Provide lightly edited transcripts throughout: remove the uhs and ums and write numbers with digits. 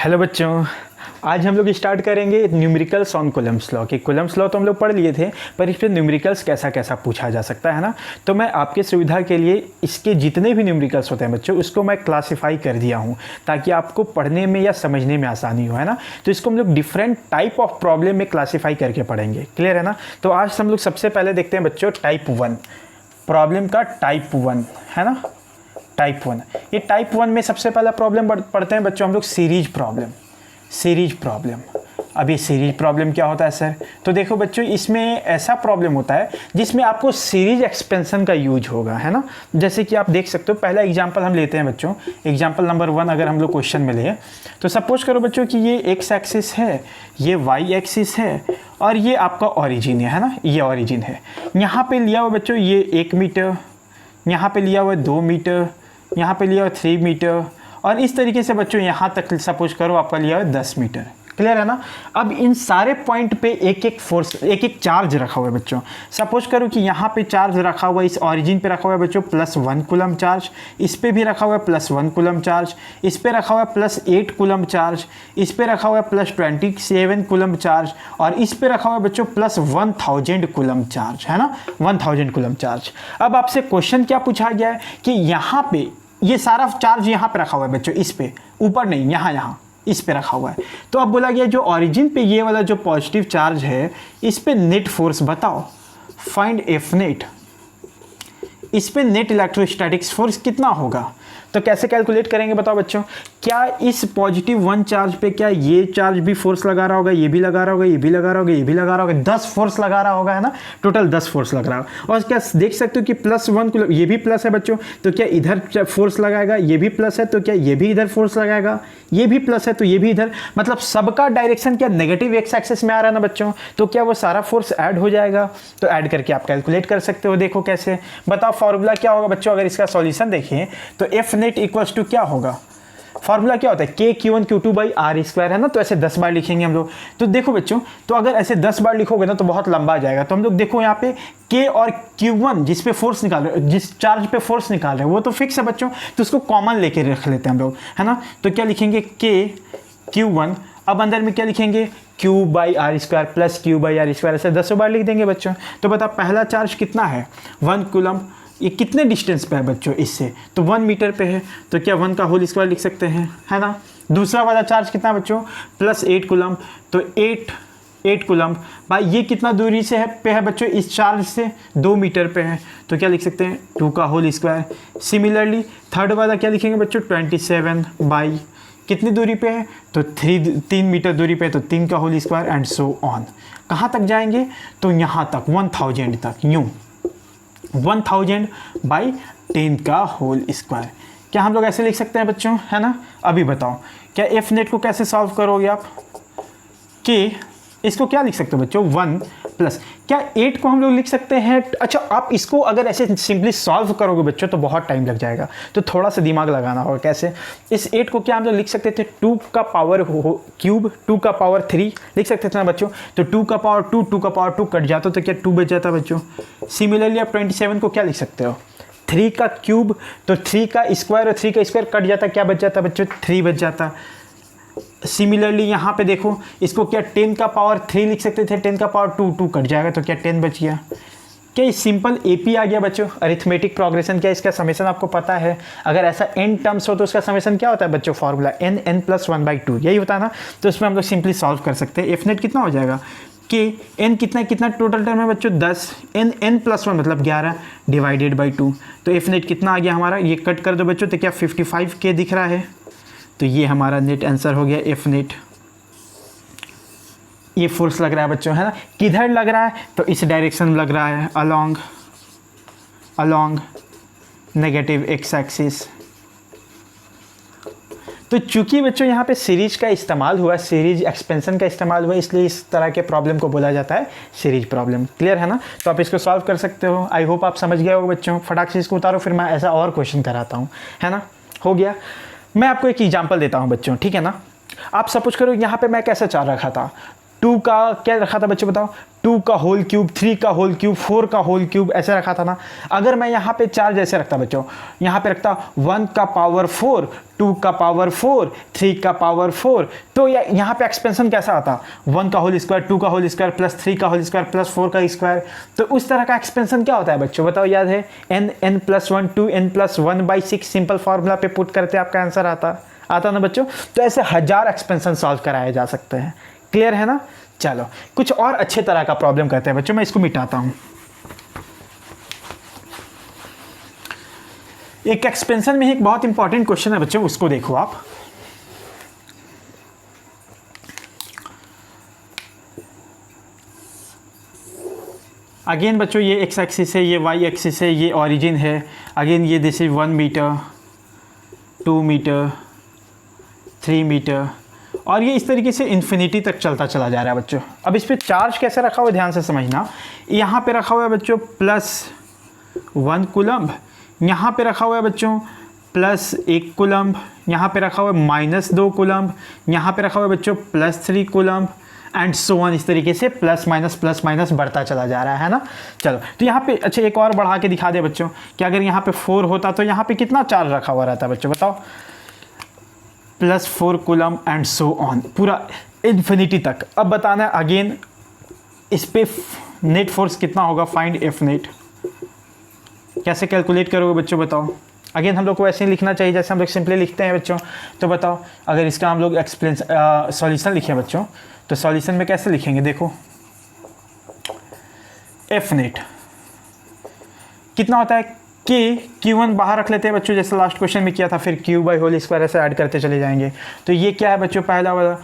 Hello बच्चों, आज हम लोग स्टार्ट करेंगे न्यूमेरिकल्स ऑन कूलम्ब्स लॉ। कि कूलम्ब्स लॉ तो हम लोग पढ़ लिए थे, पर इस पर न्यूमेरिकल्स कैसा कैसा पूछा जा सकता है ना। तो मैं आपके सुविधा के लिए इसके जितने भी न्यूमेरिकल्स होते हैं बच्चों, उसको मैं क्लासीफाई कर दिया हूँ ताकि आपको पढ़ने में या समझने में आसानी हो, है ना। तो इसको हम लोग डिफरेंट टाइप ऑफ प्रॉब्लम में क्लासीफाई करके पढ़ेंगे, क्लियर है ना। तो आज हम लोग सबसे पहले देखते हैं बच्चों टाइप 1 प्रॉब्लम का। टाइप 1 है ना, टाइप 1। ये टाइप 1 में सबसे पहला प्रॉब्लम पढ़ते हैं बच्चों हम लोग सीरीज प्रॉब्लम। सीरीज प्रॉब्लम, अब ये सीरीज प्रॉब्लम क्या होता है सर? तो देखो बच्चों, इसमें ऐसा प्रॉब्लम होता है जिसमें आपको सीरीज एक्सपेंशन का यूज होगा, है ना। जैसे कि आप देख सकते हो, पहला एग्जांपल हम लेते हैं बच्चों। एग्जांपल नंबर 1 अगर हम लोग क्वेश्चन में ले, तो सपोज करो बच्चों कि ये एक्स एक्सिस है, ये वाई एक्सिस है और ये आपका ऑरिजिन है ना, ये ऑरिजिन है। यहाँ पे लिया हुआ बच्चों ये 1 मीटर, यहाँ पे लिया हुआ 2 मीटर, यहाँ पे लिया हुआ 3 मीटर और इस तरीके से बच्चों यहाँ तक सपोज करो आपका लिया हुआ 10 मीटर, क्लियर है ना। अब इन सारे पॉइंट पे एक एक फोर्स, एक एक चार्ज रखा हुआ है बच्चों। सपोज करो कि यहाँ पे चार्ज रखा हुआ है, इस ऑरिजिन पे रखा हुआ है बच्चों +1 कूलम चार्ज, इस पे भी रखा हुआ है +1 कूलम चार्ज, इस पे रखा हुआ है +8 कूलम चार्ज, इस पे रखा हुआ है +27 कूलम चार्ज और इस पे रखा हुआ है बच्चों +1000 कूलम चार्ज, है ना, 1000 कूलम चार्ज। अब आपसे क्वेश्चन क्या पूछा गया है कि यहाँ पे ये सारा चार्ज यहाँ पे रखा हुआ है बच्चों, इस पे, ऊपर नहीं, यहाँ इस पे रखा हुआ है। तो अब बोला गया जो ओरिजिन पे ये वाला जो पॉजिटिव चार्ज है, इस पे नेट फोर्स बताओ, फाइंड एफ नेट। इस पे नेट इलेक्ट्रोस्टैटिक्स फोर्स कितना होगा? तो कैसे कैलकुलेट करेंगे बताओ बच्चों? क्या इस +1 चार्ज पे क्या ये चार्ज भी फोर्स लगा रहा होगा, ये भी लगा रहा होगा, ये भी लगा रहा होगा, ये भी लगा रहा होगा, 10 फोर्स लगा रहा होगा, है ना, टोटल 10 फोर्स लग रहा होगा। और क्या देख सकते हो कि +1 कूलम, ये भी प्लस है बच्चों, तो क्या इधर फोर्स लगाएगा, ये भी प्लस है तो क्या ये भी इधर फोर्स लगाएगा, ये भी प्लस है तो ये भी इधर, मतलब सबका डायरेक्शन क्या नेगेटिव एक्स एक्सिस में आ रहा है ना बच्चों। तो क्या वो सारा फोर्स ऐड हो जाएगा? तो ऐड करके आप कैलकुलेट कर सकते हो। देखो कैसे, बताओ फॉर्मूला क्या होगा बच्चों? अगर इसका सॉल्यूशन देखिए तो एफ नेट इक्वल्स टू क्या होगा? फॉर्मूला क्या होता है? K/Q1Q2/R², है ना। तो ऐसे 10 बार लिखेंगे हम लोग। तो देखो बच्चों, तो अगर ऐसे 10 बार लिखोगे ना तो बहुत लंबा आ जाएगा। तो हम लोग देखो यहाँ पे K और Q1 जिस पे फोर्स निकाल रहे, जिस चार्ज पे फोर्स निकाल रहे हैं वो तो फिक्स है बच्चों, तो उसको कॉमन लेके रख लेते हैं हम लोग, है ना। तो क्या लिखेंगे? K/Q1, अब अंदर में क्या लिखेंगे? Q/R² प्लस Q/R², ऐसे 10 बार लिख देंगे बच्चों। तो बता पहला चार्ज कितना है? 1 कूलम। ये कितने डिस्टेंस पे है बच्चों इससे? तो 1 मीटर पे है, तो क्या 1 का होल स्क्वायर लिख सकते हैं, है ना। दूसरा वाला चार्ज कितना बच्चों? +8 कूलम, तो 8 कूलम भाई ये कितना दूरी से है बच्चों? इस चार्ज से 2 मीटर पे है, तो क्या लिख सकते हैं? 2 का होल स्क्वायर। सिमिलरली थर्ड वाला क्या लिखेंगे बच्चों? 27 बाई कितनी दूरी पे है? तो 3 मीटर दूरी पे है, तो 3 का whole square and so on. कहाँ तक जाएंगे? तो यहाँ तक, 1000 तक, यूँ 1000/10 का होल स्क्वायर। क्या हम लोग ऐसे लिख सकते हैं बच्चों, है ना। अभी बताओ क्या एफ नेट को कैसे सॉल्व करोगे आप? कि इसको क्या लिख सकते हो बच्चों? 1 प्लस क्या 8 को हम लोग लिख सकते हैं? अच्छा, आप इसको अगर ऐसे सिंपली सॉल्व करोगे बच्चों तो बहुत टाइम लग जाएगा, तो थोड़ा सा दिमाग लगाना होगा। कैसे? इस 8 को क्या हम लोग लिख सकते थे? 2 का पावर क्यूब, 2 का पावर 3 लिख सकते थे ना बच्चों। तो 2 का पावर 2, 2 का पावर 2 कट जाता तो क्या 2 बच जाता बच्चों। सिमिलरली आप 27 को क्या लिख सकते हो? 3 का क्यूब, तो 3 का स्क्वायर और 3 का स्क्वायर कट जाता, क्या बच जाता बच्चों? 3 बच जाता। सिमिलरली यहाँ पे देखो, इसको क्या 10 का पावर 3 लिख सकते थे, 10 का पावर 2, 2 कट जाएगा तो क्या 10 बच गया। क्या सिंपल एपी आ गया बच्चों, अरिथमेटिक प्रोग्रेशन। क्या इसका समेशन आपको पता है? अगर ऐसा n टर्म्स हो तो उसका समेशन क्या होता है बच्चों? फॉर्मूला n+1/2 यही होता है ना। तो इसमें हम लोग सिंपली सॉल्व कर सकते हैं। एफ नेट कितना हो जाएगा? कि n कितना टोटल टर्म है बच्चों? 10, n+1 मतलब 11 डिवाइडेड बाई 2। तो एफ नेट कितना आ गया हमारा? ये कट कर दो बच्चों, तो क्या 55K दिख रहा है। तो ये हमारा नेट आंसर हो गया एफ नेट। ये फोर्स लग रहा है बच्चों, है ना। किधर लग रहा है? तो इस डायरेक्शन में लग रहा है, अलोंग नेगेटिव एक्स एक्सिस। तो चूंकि बच्चों यहाँ पे सीरीज का इस्तेमाल हुआ, सीरीज एक्सपेंशन का इस्तेमाल हुआ, इसलिए इस तरह के प्रॉब्लम को बोला जाता है सीरीज प्रॉब्लम, क्लियर है ना। तो आप इसको सॉल्व कर सकते हो। आई होप आप समझ गए हो बच्चों। फटाक से इसको उतारो, फिर मैं ऐसा और क्वेश्चन कराता हूँ, है ना। हो गया। मैं आपको एक एग्जांपल देता हूं बच्चों, ठीक है ना। आप सपोज करो यहाँ पे मैं कैसा चार्ज रखा था? 2 का क्या रखा था बच्चों बताओ, 2 का होल क्यूब, 3 का होल क्यूब, 4 का होल क्यूब, ऐसे रखा था ना। अगर मैं यहाँ पे 4 जैसे रखता बच्चों, यहाँ पे रखता 1 का पावर 4, 2 का पावर 4, 3 का पावर 4, तो यहाँ पे एक्सपेंशन कैसा आता, 1 का होल स्क्वायर, 2 का होल स्क्वायर प्लस 3 का होल स्क्वायर प्लस 4 का स्क्वायर। तो उस तरह का एक्सपेंशन क्या होता है बच्चों बताओ, याद है, n+1 2 n+1/6 सिंपल फार्मूला पे पुट करते आपका आंसर आता ना बच्चों। तो ऐसे 1000 एक्सपेंशन सॉल्व कराए जा सकते हैं। क्लियर है ना। चलो कुछ और अच्छे तरह का प्रॉब्लम करते हैं बच्चों, मैं इसको मिटाता हूं। एक एक्सपेंशन में एक बहुत इंपॉर्टेंट क्वेश्चन है बच्चों, उसको देखो आप। अगेन बच्चों ये एक्स एक्सिस है, ये वाई एक्सिस है, ये ओरिजिन है। अगेन ये this is 1 metre, 2 metre, 3 metre, और ये इस तरीके से इन्फिनिटी तक चलता चला जा रहा है बच्चों। अब इस पर चार्ज कैसे रखा हुआ है ध्यान से समझना। यहाँ पे रखा हुआ है बच्चों +1 कूलम्ब, यहाँ पे रखा हुआ है बच्चों +1 कूलम्ब, यहाँ पे रखा हुआ है -2 कूलम्ब, यहाँ पे रखा हुआ है बच्चों +3 कूलम्ब एंड सो ऑन। इस तरीके से प्लस माइनस बढ़ता चला जा रहा है ना। चलो तो यहाँ पे अच्छा एक और बढ़ा के दिखा दे बच्चों कि अगर यहाँ पे 4 होता तो यहाँ पे कितना चार्ज रखा हुआ रहता बच्चों बताओ, +4 कूलम एंड सो ऑन, पूरा इन्फिनिटी तक। अब बताना अगेन इस पे नेट फोर्स कितना होगा, फाइंड एफ नेट। कैसे कैलकुलेट करोगे बच्चों बताओ। अगेन हम लोग को ऐसे ही लिखना चाहिए जैसे हम लोग सिंपली लिखते हैं बच्चों। तो बताओ अगर इसका हम लोग सॉल्यूशन लिखें बच्चों, तो सॉल्यूशन में कैसे लिखेंगे, देखो एफ नेट कितना होता है, Q1 बाहर रख लेते हैं बच्चों जैसे लास्ट क्वेश्चन में किया था, फिर Q/² ऐसे ऐड करते चले जाएंगे। तो ये क्या है बच्चों, पहला वाला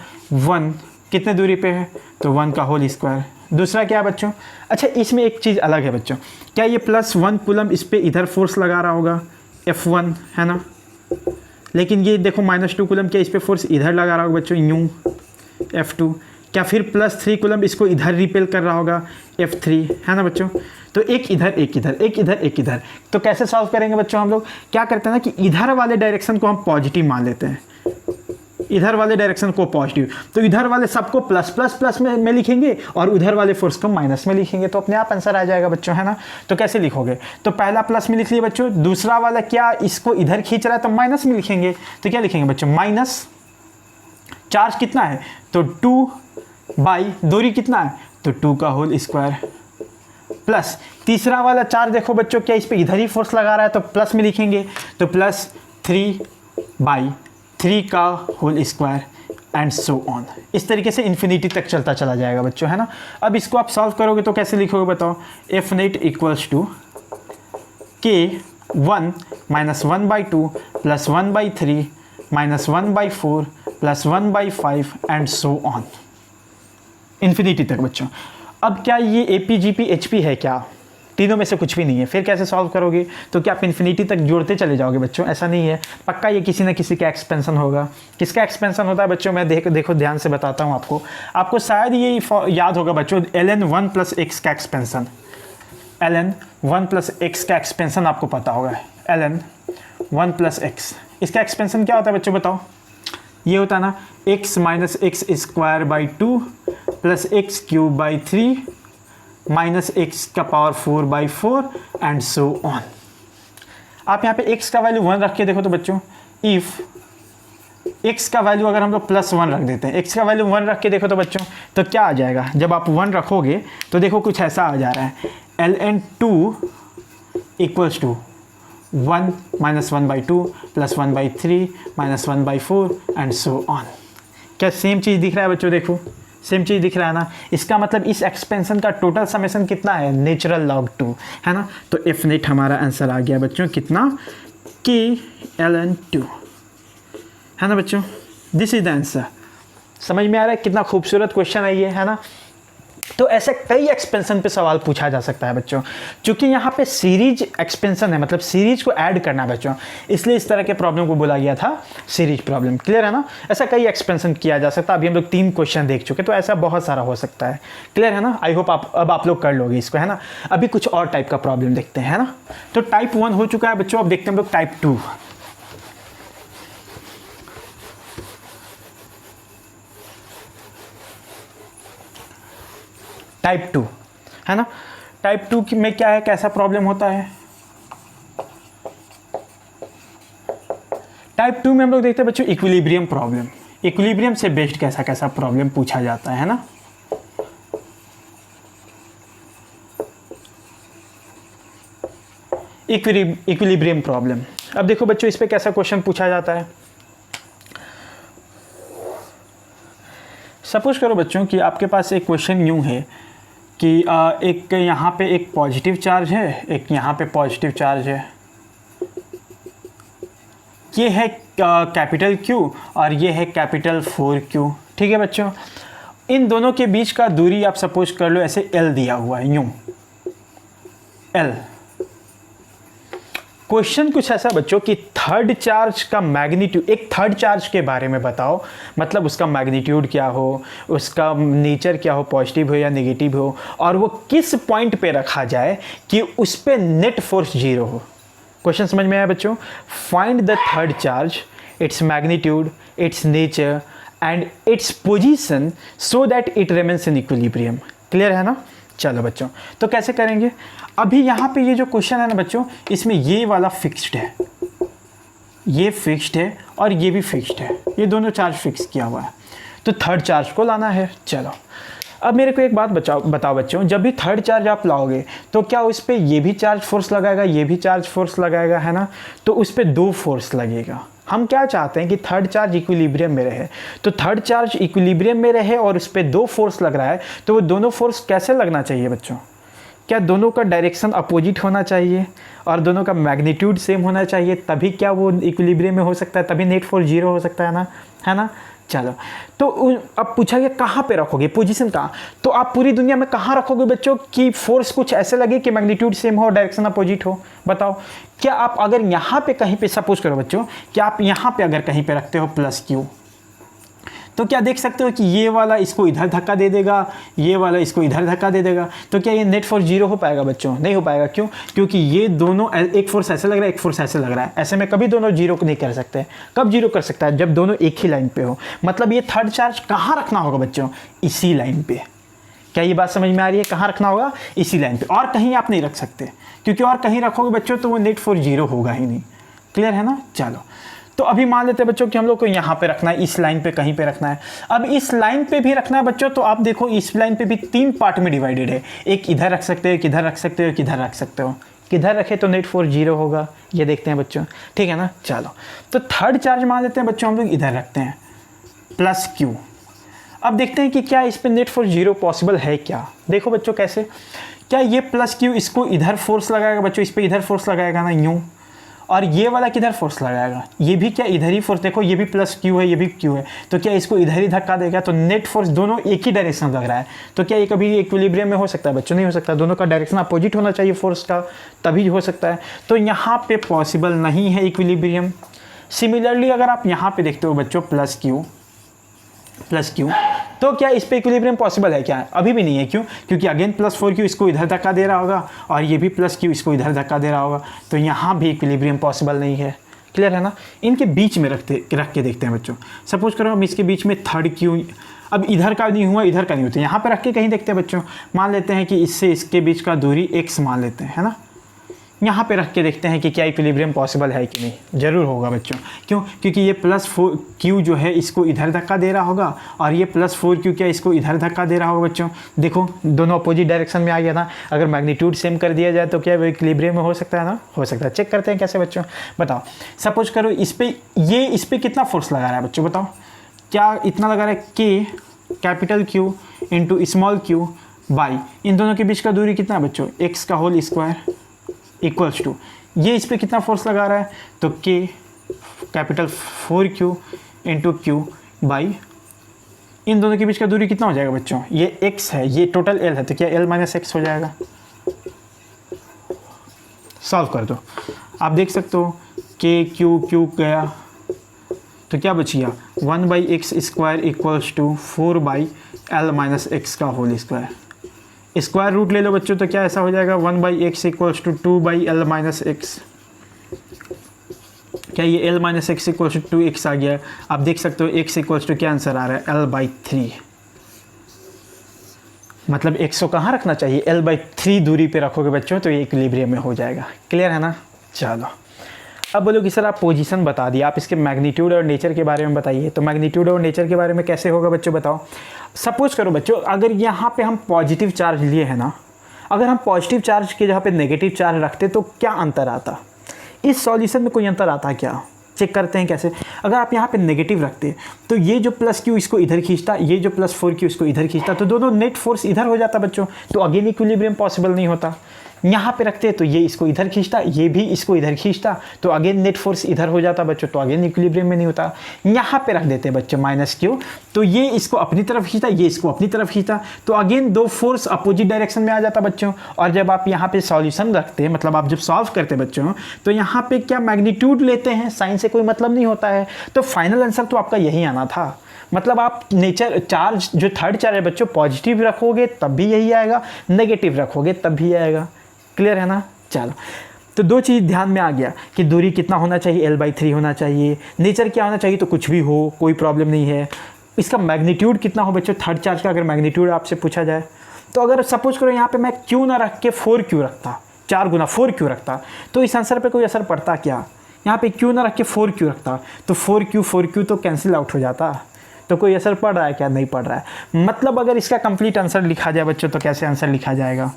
1 कितने दूरी पे है, तो 1 का होल स्क्वायर। दूसरा क्या है बच्चों, अच्छा इसमें एक चीज़ अलग है बच्चों, क्या ये +1 कूलम इस पर इधर फोर्स लगा रहा होगा, F1 है ना, लेकिन ये देखो -2 कूलम क्या इस पर फोर्स इधर लगा रहा होगा बच्चों, यूँ F2, क्या फिर +3 कूलम इसको इधर रिपेल कर रहा होगा, F3 है ना बच्चों। तो एक इधर एक इधर, एक इधर एक इधर। तो कैसे सॉल्व करेंगे बच्चों, हम लोग क्या करते हैं ना कि इधर वाले डायरेक्शन को हम पॉजिटिव मान लेते हैं, इधर वाले डायरेक्शन को पॉजिटिव, तो इधर वाले सबको प्लस में लिखेंगे और उधर वाले फोर्स को माइनस में लिखेंगे, तो अपने आप आंसर आ जाएगा बच्चों है ना। तो कैसे लिखोगे, तो पहला प्लस में लिख लिया बच्चों, दूसरा वाला क्या इसको इधर खींच रहा है तो माइनस में लिखेंगे। तो क्या लिखेंगे बच्चों, माइनस चार्ज कितना है, तो 2 दूरी कितना है, तो 2 का होल स्क्वायर, प्लस तीसरा वाला चार्ज देखो बच्चों क्या इस पे इधर ही फोर्स लगा रहा है तो प्लस में लिखेंगे, तो +3/3 का whole square and so on. इस तरीके से इन्फिनिटी तक चलता चला जाएगा बच्चों है ना। अब इसको आप सॉल्व करोगे तो कैसे लिखोगे बताओ, F net equals to K1 -1/2 + 1/3 -1/4 + 1/5 and so on infinity तक बच्चों। अब क्या ये APGP HP है क्या, तीनों में से कुछ भी नहीं है, फिर कैसे सॉल्व करोगे, तो क्या आप इन्फिनिटी तक जोड़ते चले जाओगे बच्चों, ऐसा नहीं है, पक्का ये किसी न किसी का एक्सपेंशन होगा। किसका एक्सपेंशन होता है बच्चों, मैं देखो ध्यान से बताता हूँ आपको शायद ये याद होगा बच्चों, ln 1 + x का एक्सपेंशन, ln 1 + x का एक्सपेंशन आपको पता होगा, ln 1 + x, इसका एक्सपेंशन क्या होता है बच्चों बताओ, ये होता है ना x - x² 2 + x³ 3 - x⁴/4 and so on. आप यहाँ पे x का वैल्यू 1 रख के देखो तो बच्चों, इफ़ x का वैल्यू अगर हम लोग +1 रख देते हैं, x का वैल्यू 1 रख के देखो तो बच्चों तो क्या आ जाएगा, जब आप 1 रखोगे तो देखो कुछ ऐसा आ जा रहा है, ln 2 = 1 - 1/2 + 1/3 - 1/4 एंड सो ऑन। क्या सेम चीज़ दिख रहा है बच्चों, देखो सेम चीज़ दिख रहा है ना। इसका मतलब इस एक्सपेंशन का टोटल समेशन कितना है, नेचुरल log 2 है ना। तो एफ नेट हमारा आंसर आ गया बच्चों कितना, K ln 2 है ना बच्चों, दिस इज द आंसर। समझ में आ रहा है कितना खूबसूरत क्वेश्चन है ये है ना। तो ऐसे कई एक्सपेंशन पे सवाल पूछा जा सकता है बच्चों, क्योंकि यहाँ पे सीरीज एक्सपेंशन है, मतलब सीरीज को ऐड करना है बच्चों, इसलिए इस तरह के प्रॉब्लम को बोला गया था सीरीज प्रॉब्लम। क्लियर है ना। ऐसा कई एक्सपेंशन किया जा सकता है, अभी हम लोग 3 क्वेश्चन देख चुके, तो ऐसा बहुत सारा हो सकता है। क्लियर है ना। आई होप अब आप लोग कर लोगे इसको है ना। अभी कुछ और टाइप का प्रॉब्लम देखते हैं है ना। तो टाइप 1 हो चुका है बच्चों, अब देखते हैं हम लोग टाइप 2। टाइप 2, है ना। टाइप 2 में क्या है, कैसा प्रॉब्लम होता है? टाइप 2 में हम लोग देखते हैं बच्चों इक्विलिब्रियम प्रॉब्लम। इक्विलिब्रियम से बेस्ड कैसा कैसा प्रॉब्लम पूछा जाता है ना। Equilibrium problem. अब देखो बच्चों इस पे कैसा क्वेश्चन पूछा जाता है। सपोज करो बच्चों कि आपके पास एक क्वेश्चन यूं है कि एक यहाँ पे एक पॉजिटिव चार्ज है, एक यहाँ पे पॉजिटिव चार्ज है, ये है कैपिटल Q और ये है कैपिटल 4Q। ठीक है बच्चों, इन दोनों के बीच का दूरी आप सपोज कर लो ऐसे L दिया हुआ है, यूं L। क्वेश्चन कुछ ऐसा बच्चों कि थर्ड चार्ज का मैग्नीट्यूड, एक थर्ड चार्ज के बारे में बताओ, मतलब उसका मैग्नीट्यूड क्या हो, उसका नेचर क्या हो, पॉजिटिव हो या नेगेटिव हो, और वो किस पॉइंट पे रखा जाए कि उस पे नेट फोर्स 0 हो। क्वेश्चन समझ में आया बच्चों? Find the third charge, its magnitude, it's nature and its position so that it remains in equilibrium. Clear है ना? चलो बच्चों, तो कैसे करेंगे? अभी यहाँ पे ये जो क्वेश्चन है ना बच्चों, इसमें ये वाला फिक्स्ड है, ये फिक्स्ड है और ये भी फिक्स्ड है, ये दोनों चार्ज फिक्स किया हुआ है, तो थर्ड चार्ज को लाना है। चलो अब मेरे को एक बात बताओ बच्चों, जब भी थर्ड चार्ज आप लाओगे तो क्या उस पर ये भी चार्ज फोर्स लगाएगा, ये भी चार्ज फोर्स लगाएगा, है ना। तो उस पर 2 फोर्स लगेगा। हम क्या चाहते हैं कि थर्ड चार्ज इक्विलिब्रियम में रहे, तो थर्ड चार्ज इक्विलिब्रियम में रहे और उस पर 2 फोर्स लग रहा है, तो वो दोनों फोर्स कैसे लगना चाहिए बच्चों? क्या दोनों का डायरेक्शन अपोजिट होना चाहिए और दोनों का मैग्नीट्यूड सेम होना चाहिए, तभी क्या वो इक्विलिब्रियम में हो सकता है, तभी नेट फोर्स 0 हो सकता है ना, है ना। चलो, तो अब पूछा गया कहाँ पे रखोगे, पोजीशन कहाँ, तो आप पूरी दुनिया में कहाँ रखोगे बच्चों कि फोर्स कुछ ऐसे लगे कि मैग्नीट्यूड सेम हो, डायरेक्शन अपोजिट हो? बताओ, क्या आप अगर यहाँ पे कहीं पे सपोज करो बच्चों कि आप यहाँ पे अगर कहीं पे रखते हो +Q, तो क्या देख सकते हो कि ये वाला इसको इधर धक्का दे देगा, ये वाला इसको इधर धक्का दे देगा, तो क्या ये नेट फोर्स 0 हो पाएगा बच्चों? नहीं हो पाएगा। क्यों? क्योंकि ये दोनों, एक फोर्स ऐसे लग रहा है, एक फोर्स ऐसे लग रहा है, ऐसे में कभी दोनों 0 नहीं कर सकते। कब 0 कर सकता है? जब दोनों एक ही लाइन पे हो। मतलब ये थर्ड चार्ज कहाँ रखना होगा बच्चों? इसी लाइन पे। क्या ये बात समझ में आ रही है? कहाँ रखना होगा? इसी लाइन पे, और कहीं आप नहीं रख सकते, क्योंकि और कहीं रखोगे बच्चों तो वो नेट फोर्स 0 होगा ही नहीं। क्लियर है ना? चलो, तो अभी मान लेते हैं बच्चों कि हम लोग को यहाँ पे रखना है, इस लाइन पे कहीं पे रखना है। अब इस लाइन पे भी रखना है बच्चों, तो आप देखो इस लाइन पे भी 3 पार्ट में डिवाइडेड है, एक इधर रख सकते हो, एक इधर रख सकते हो, एक इधर रख सकते हो। किधर रखे तो नेट फोर्स 0 होगा, ये देखते हैं बच्चों। ठीक है ना? चलो, तो थर्ड चार्ज मान लेते हैं बच्चों हम लोग इधर रखते हैं +Q। अब देखते हैं कि क्या इस पर नेट फोर्स 0 पॉसिबल है क्या। देखो बच्चों कैसे, क्या ये +Q इसको इधर फोर्स लगाएगा बच्चों, इस पर इधर फोर्स लगाएगा ना, यूँ, और ये वाला किधर फोर्स लगाएगा, ये भी क्या इधर ही फोर्स, देखो ये भी +Q है, ये भी Q है, तो क्या इसको इधर ही धक्का देगा, तो नेट फोर्स दोनों एक ही डायरेक्शन लग रहा है। तो क्या ये कभी इक्विलिब्रियम में हो सकता है बच्चों? नहीं हो सकता, दोनों का डायरेक्शन अपोजिट होना चाहिए फोर्स का, तभी हो सकता है। तो यहाँ पे पॉसिबल नहीं है इक्विलिब्रियम। सिमिलरली अगर आप यहाँ पे देखते हो बच्चों +Q, तो क्या इस पे इक्विलिब्रियम पॉसिबल है क्या? अभी भी नहीं है। क्यों? क्योंकि अगेन +4Q इसको इधर धक्का दे रहा होगा और ये भी +Q इसको इधर धक्का दे रहा होगा, तो यहाँ भी इक्विलिब्रियम पॉसिबल नहीं है। क्लियर है ना? इनके बीच में रख के देखते हैं बच्चों। सपोज करो हम इसके बीच में थर्ड Q, अब इधर का नहीं हुआ, इधर का नहीं होता, यहाँ पे रख के कहीं देखते हैं बच्चों। मान लेते हैं कि इससे इसके बीच का दूरी x मान लेते हैं, है ना। यहाँ पे रख के देखते हैं कि क्या इक्विलिब्रियम पॉसिबल है कि नहीं। ज़रूर होगा बच्चों। क्यों? क्योंकि ये +4Q जो है इसको इधर धक्का दे रहा होगा और ये +4Q क्या इसको इधर धक्का दे रहा होगा बच्चों। देखो दोनों अपोजिट डायरेक्शन में आ गया ना। अगर मैग्नीट्यूड सेम कर दिया जाए तो क्या वो इक्विलिब्रियम में हो सकता है ना? हो सकता है। चेक करते हैं कैसे बच्चों, बताओ। सपोज करो इस पर कितना फोर्स लगा रहा है बच्चों, बताओ। क्या इतना लगा रहा है K capital Q into small q by, इन दोनों के बीच का दूरी कितना है बच्चों? x का होल स्क्वायर इक्वल्स टू, ये इस पर कितना फोर्स लगा रहा है, तो K capital 4Q into Q by, इन दोनों के बीच का दूरी कितना हो जाएगा बच्चों? ये x है, ये टोटल L है, तो क्या L माइनस x हो जाएगा। सॉल्व कर दो, आप देख सकते हो K Q गया तो क्या बच गया 1/x square equals to 4/L minus x का होल स्क्वायर। स्क्वायर रूट ले लो बच्चों, तो क्या ऐसा हो जाएगा 1/x equals to 2/L minus x। क्या ये L minus x equals to 2x आ गया। आप देख सकते हो x इक्वल्स टू क्या आंसर आ रहा है L/3। मतलब 100 कहाँ रखना चाहिए, L/3 दूरी पे रखोगे बच्चों तो ये इक्विलिब्रियम में हो जाएगा। क्लियर है ना। चलो अब बोलो कि सर आप पोजीशन बता दिए, आप इसके मैग्नीट्यूड और नेचर के बारे में बताइए। तो मैग्नीट्यूड और नेचर के बारे में कैसे होगा बच्चों बताओ। सपोज करो बच्चों अगर यहाँ पे हम पॉजिटिव चार्ज लिए हैं ना, अगर हम पॉजिटिव चार्ज के जगह पे नेगेटिव चार्ज रखते तो क्या अंतर आता, इस सॉल्यूशन में कोई अंतर आता क्या, चेक करते हैं कैसे। अगर आप यहाँ पे नेगेटिव रखते तो ये जो +Q इसको इधर खींचता, ये जो +4Q इसको इधर खींचता, तो दोनों नेट फोर्स इधर हो जाता बच्चों, तो अगेन इक्विलिब्रियम पॉसिबल नहीं होता। यहाँ पे रखते तो ये इसको इधर खींचता, ये भी इसको इधर खींचता, तो अगेन नेट फोर्स इधर हो जाता बच्चों, तो अगेन इक्विलिब्रियम में नहीं होता। यहाँ पे रख देते बच्चों -Q, तो ये इसको अपनी तरफ खींचता, ये इसको अपनी तरफ खींचता, तो अगेन दो फोर्स अपोजिट डायरेक्शन में आ जाता बच्चों। और जब आप यहाँ पे सॉल्यूशन रखते हैं, मतलब आप जब सॉल्व करते हैं बच्चों, तो यहाँ पे क्या मैग्नीट्यूड लेते हैं, साइन से कोई मतलब नहीं होता है। तो फाइनल आंसर तो आपका यही आना था। मतलब आप नेचर चार्ज जो थर्ड चार्ज है बच्चों, पॉजिटिव रखोगे तब भी यही आएगा, नेगेटिव रखोगे तब भी आएगा। क्लियर है ना। चलो तो दो चीज़ ध्यान में आ गया कि दूरी कितना होना चाहिए, L/3 होना चाहिए, नेचर क्या होना चाहिए, तो कुछ भी हो कोई प्रॉब्लम नहीं है। इसका मैग्नीट्यूड कितना हो बच्चों, थर्ड चार्ज का अगर मैग्नीट्यूड आपसे पूछा जाए, तो अगर सपोज करो यहाँ पे मैं Q ना रख के 4Q रखता, 4 गुना 4Q रखता, तो इस आंसर पे कोई असर पड़ता क्या। यहाँ पे Q ना रख के 4Q रखता तो 4Q तो कैंसिल आउट हो जाता, तो कोई असर पड़ रहा है क्या, नहीं पड़ रहा है। मतलब अगर इसका कंप्लीट आंसर लिखा जाए बच्चों, तो कैसे आंसर लिखा जाएगा,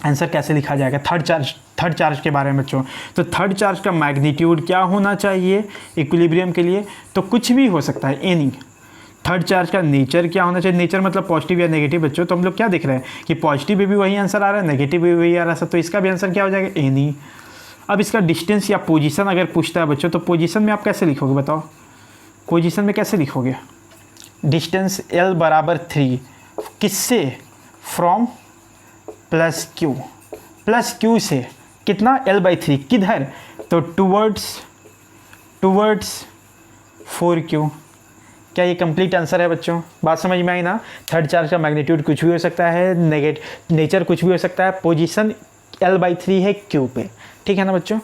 आंसर कैसे लिखा जाएगा थर्ड चार्ज के बारे में बच्चों। तो थर्ड चार्ज का मैग्नीट्यूड क्या होना चाहिए इक्विलिब्रियम के लिए, तो कुछ भी हो सकता है, एनी। थर्ड चार्ज का नेचर क्या होना चाहिए, नेचर मतलब पॉजिटिव या नेगेटिव बच्चों। तो हम लोग क्या देख रहे हैं कि पॉजिटिव में भी वही आंसर आ रहा है, नेगेटिव में भी वही आ रहा है, तो इसका भी आंसर क्या हो जाएगा, एनी। अब इसका डिस्टेंस या पोजीशन अगर पूछता है बच्चों, तो पोजीशन में आप कैसे लिखोगे बताओ, पोजीशन में कैसे लिखोगे, डिस्टेंस L/3 किससे, फ्रॉम +Q से कितना, L/3 किधर, तो टूवर्ड्स 4Q। क्या ये कंप्लीट आंसर है बच्चों, बात समझ में आई ना। थर्ड चार्ज का मैग्नीट्यूड कुछ भी हो सकता है, नेचर कुछ भी हो सकता है, पोजीशन L/3 है Q पे, ठीक है ना बच्चों।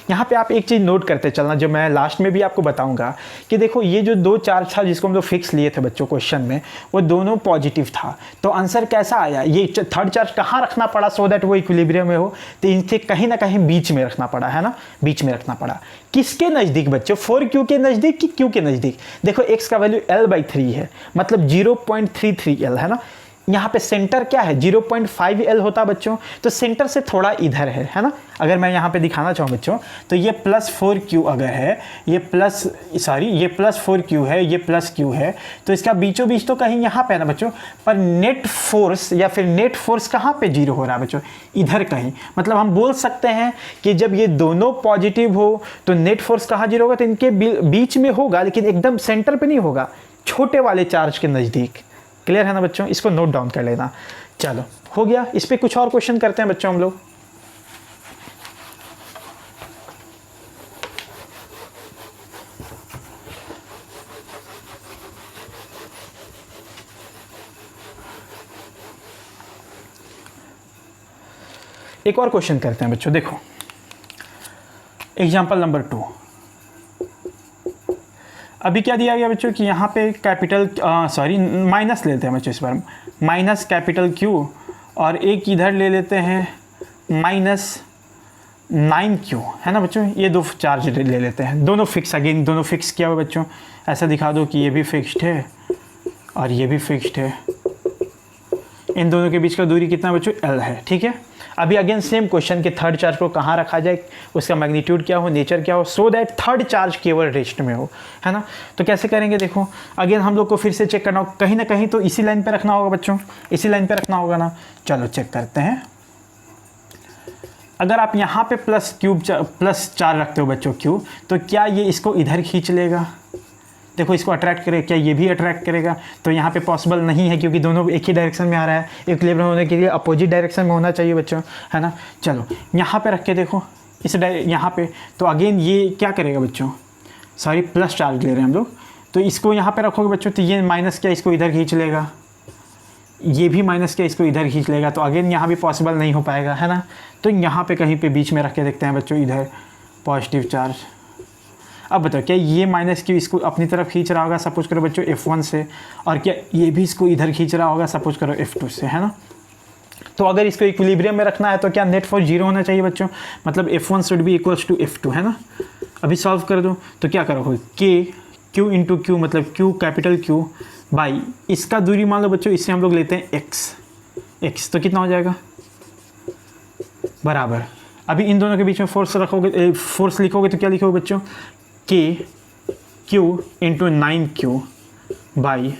यहाँ पे आप एक चीज़ नोट करते चलना, जो मैं लास्ट में भी आपको बताऊंगा कि देखो ये जो दो चार्ज था जिसको हम लोग फिक्स लिए थे बच्चों क्वेश्चन में, वो दोनों पॉजिटिव था, तो आंसर कैसा आया, ये थर्ड चार्ज कहाँ रखना पड़ा सो दैट वो इक्विलिब्रियम में हो, तो इनसे कहीं ना कहीं बीच में रखना पड़ा, है ना, बीच में रखना पड़ा। किसके नज़दीक बच्चों, 4Q के नज़दीक कि Q के नज़दीक। देखो x का वैल्यू L/3 है, मतलब 0.33L है ना। यहाँ पे सेंटर क्या है, 0.5L होता बच्चों, तो सेंटर से थोड़ा इधर है ना। अगर मैं यहाँ पे दिखाना चाहूँ बच्चों, तो ये +4Q अगर है, ये +4Q है, ये +Q है, तो इसका बीचों बीच तो कहीं यहाँ पे है ना बच्चों। पर नेट फोर्स या फिर नेट फोर्स कहाँ पे 0 हो रहा है बच्चों, इधर कहीं। मतलब हम बोल सकते हैं कि जब ये दोनों पॉजिटिव हो तो नेट फोर्स कहाँ 0 होगा, तो इनके बीच में होगा, लेकिन एकदम सेंटर पे नहीं होगा, छोटे वाले चार्ज के नज़दीक। क्लियर है ना बच्चों, इसको नोट डाउन कर लेना। चलो हो गया, इस पे कुछ और क्वेश्चन करते हैं बच्चों हम लोग। एक और क्वेश्चन करते हैं बच्चों। देखो एग्जांपल नंबर 2, अभी क्या दिया गया बच्चों कि यहाँ पे कैपिटल माइनस लेते हैं बच्चों इस बार, -Q, और एक इधर ले लेते हैं -9Q, है ना बच्चों। ये दो चार्ज ले लेते हैं, दोनों फिक्स, अगेन दोनों फिक्स किया हुआ बच्चों। ऐसा दिखा दो कि ये भी फिक्स्ड है और ये भी फिक्स्ड है। इन दोनों के बीच का दूरी कितना बच्चों, L है, ठीक है। अभी अगेन सेम क्वेश्चन के थर्ड चार्ज को कहाँ रखा जाए, उसका मैग्नीट्यूड क्या हो, नेचर क्या हो, सो दैट थर्ड चार्ज केवल रेस्ट में हो, है ना। तो कैसे करेंगे, देखो अगेन हम लोग को फिर से चेक करना होगा, कहीं ना कहीं तो इसी लाइन पे रखना होगा बच्चों, इसी लाइन पे रखना होगा ना। चलो चेक करते हैं। अगर आप यहाँ पे +4 रखते हो बच्चों Q, तो क्या ये इसको इधर खींच लेगा, देखो इसको अट्रैक्ट करेगा, क्या ये भी अट्रैक्ट करेगा, तो यहाँ पे पॉसिबल नहीं है, क्योंकि दोनों एक ही डायरेक्शन में आ रहा है। इक्विलिब्रियम होने के लिए अपोजिट डायरेक्शन में होना चाहिए बच्चों, है ना। चलो यहाँ पे रख के देखो, इस यहाँ पे, तो अगेन ये क्या करेगा बच्चों, प्लस चार्ज ले रहे हैं हम लोग, तो इसको यहाँ पे रखोगे बच्चों, तो ये माइनस क्या इसको इधर खींच लेगा, ये भी माइनस क्या इसको इधर खींच लेगा, तो अगेन यहाँ भी पॉसिबल नहीं हो पाएगा, है ना। तो यहाँ पे कहीं पे बीच में रख के देखते हैं बच्चों, इधर पॉजिटिव चार्ज, अब बताओ क्या ये माइनस क्यू इसको अपनी तरफ खींच रहा होगा सपोज करो बच्चों F1 से, और क्या ये भी इसको इधर खींच रहा होगा सपोज करो F2 से, है ना। तो अगर इसको इक्विलिब्रियम में रखना है तो क्या नेट फोर्स 0 होना चाहिए बच्चों, मतलब F1 should be equals to F2, है ना। अभी सॉल्व कर दो तो क्या करोगे, K Q इंटू क्यू मतलब Q कैपिटल Q बाई इसका दूरी मान लो बच्चों, इससे हम लोग लेते हैं x, तो कितना हो जाएगा बराबर। अभी इन दोनों के बीच में फोर्स रखोगे, फोर्स लिखोगे तो क्या लिखोगे बच्चों, K Q into 9Q by